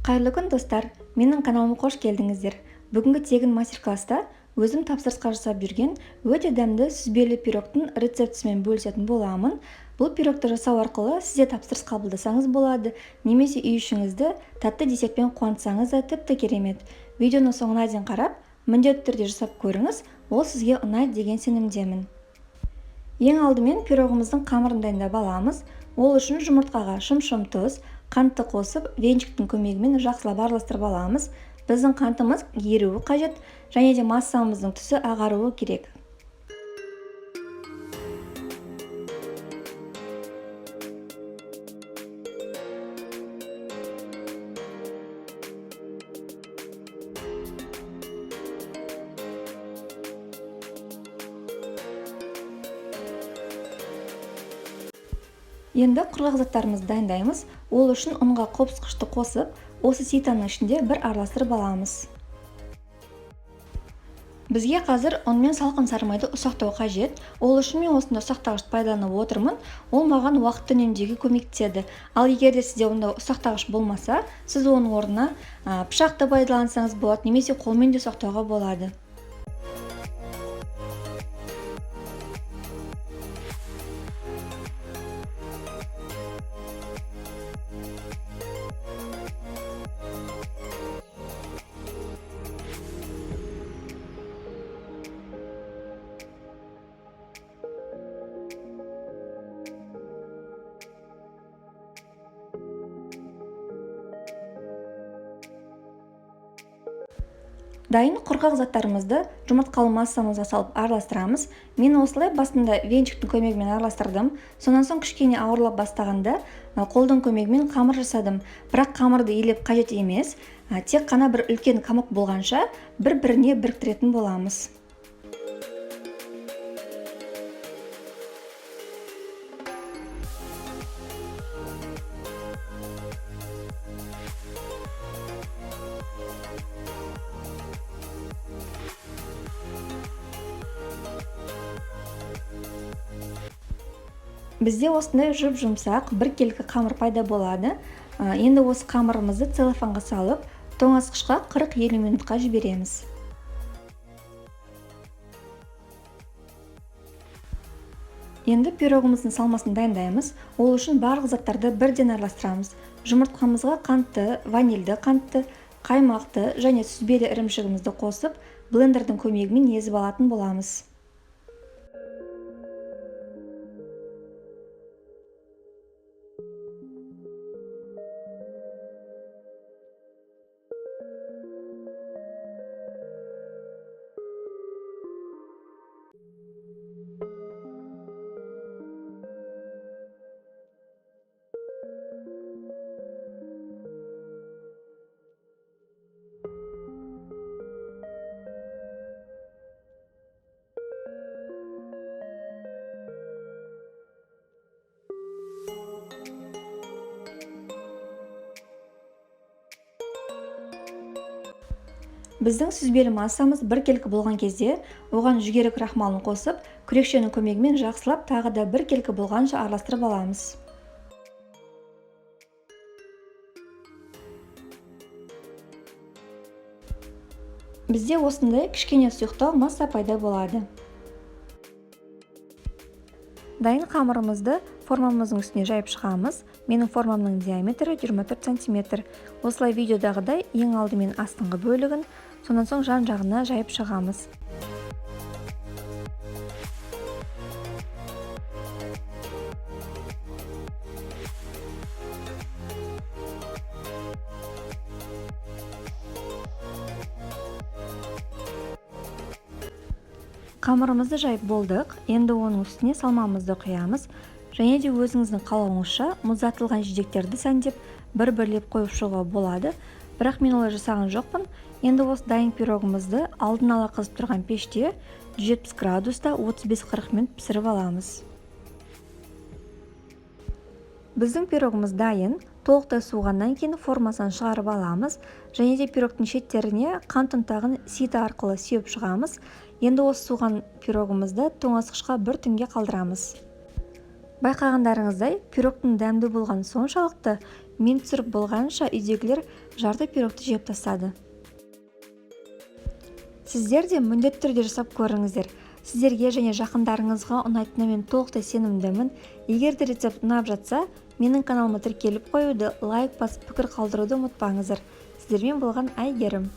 Қайырлы күн достар, менің каналыма қош келдіңіздер. Бүгінгі тегін мастер-класста өзім тапсырысқа жасап жүрген өте дәмді сүзбелі пирогтың рецептісімен бөлісетін боламын. Бұл пирогты жасау арқылы сізде тапсырыс қабылдасаңыз болады, немесе үй ішіңізді тәтті десертпен қуантсаңыз да тіпті керемет. Видеоны соңына дейін қарап, міндетті түрде жасап көріңіз, ол сізге ұнайды деген сенімдемін. Ең алдымен пирогымыздың қамырын дайындап аламыз. Ол үшін жұмыртқаға шым-шым тұз, қантты қосып, венчиктің көмегімен жақсылап араластырып аламыз. Біздің қантымыз еруі қажет, және де массамыздың түсі ағаруы керек. Енді құрғақ заттарымызды дайындаймыз. Ол үшін ұнға қопсықышты қосып, осы ситаның ішінде бір араластырып аламыз. Бізге қазір ұн мен салқын сары майды ұсақтау қажет. Ол үшін мен осында ұсақтағышты пайдаланып отырмын. Ол маған уақытты үнемдеуге көмектеседі. Ал егер де сізде онда ұсақтағыш болмаса, сіз оның орнына пышақты пайдалансаңыз болады, немесе қолмен де ұсақтауға болады. Дайын құрғақ заттарымызды жұмыртқалы массамызға салып араластырамыз. Мен осылай басында венчиктің көмегімен араластырдым. Сонан соң кішкене ауырлап бастағанда қолдың көмегімен қамыр жасадым. Бірақ қамырды елеп қажет емес. Тек қана бір үлкен қамық болғанша бір-біріне біріктіретін боламыз. Бізде осындай жұп-жұмсақ біркелкі қамыр пайда болады. Енді осы қамырымызды целлофанға салып, тоңазытқышқа 40-50 минутқа жібереміз. Енді пирогымыздың салмасын дайындаймыз. Ол үшін барлық заттарды бірден араластырамыз. Жұмыртқамызға қантты, ванильді қантты, қаймақты және сүзбелі ірімшігімізді қосып, блендердің көмегімен езіп алатын боламыз. Біздің сүзбелі массамыз біркелкі болған кезде, оған жүгері крахмалын қосып, күрекшенің көмегімен жақсылап тағы да біркелкі болғанша араластырып аламыз. Бізде осындай кішкене сұйықтау масса пайда болады. Дайын қамырымызды формамыздың үстіне жайып шығамыз. Менің формамның диаметрі 24 см. Осылай видеодағыдай ең алдымен астыңғы бөлігін, сонан соң жан жағына жайып шығамыз. Қамырымызды жайып болдық. Енді оның үстіне салмамызды құямыз. Және де өзіңіздің қалауыңызша мұздатылған жидектерді сәндеп, бір-бірлеп қойып шығуға болады. Бірақ мен олай жасаған жоқпын. Енді осы дайын пирогымызды алдын ала қызып тұрған пеште 170 градуста 35-40 минут пісіріп аламыз. Біздің пирогымыз дайын. Толықтай суығаннан кейін формасынан шығарып аламыз. Және де пирогтың шеттеріне қант ұнтағын сита арқылы сүйеп шығамыз. Енді осы суған пирогымызды тоңазытқышқа бір түнге қалдырамыз. Байқағандарыңыздай, пирогтың дәмді болған соншалықты, мен түсіріп болғанша үйдегілер жарты пирогты жеп тастады. Сіздер де міндетті түрде жасап көріңіздер. Сіздерге және жақындарыңызға ұнайтынына мен толықтай сенімдімін. Егер де рецепт ұнап жатса, менің каналыма тіркеліп қоюды, лайк басып пікір қалдыруды ұмытпаңыздар. Сіздермен болған Әйгерім.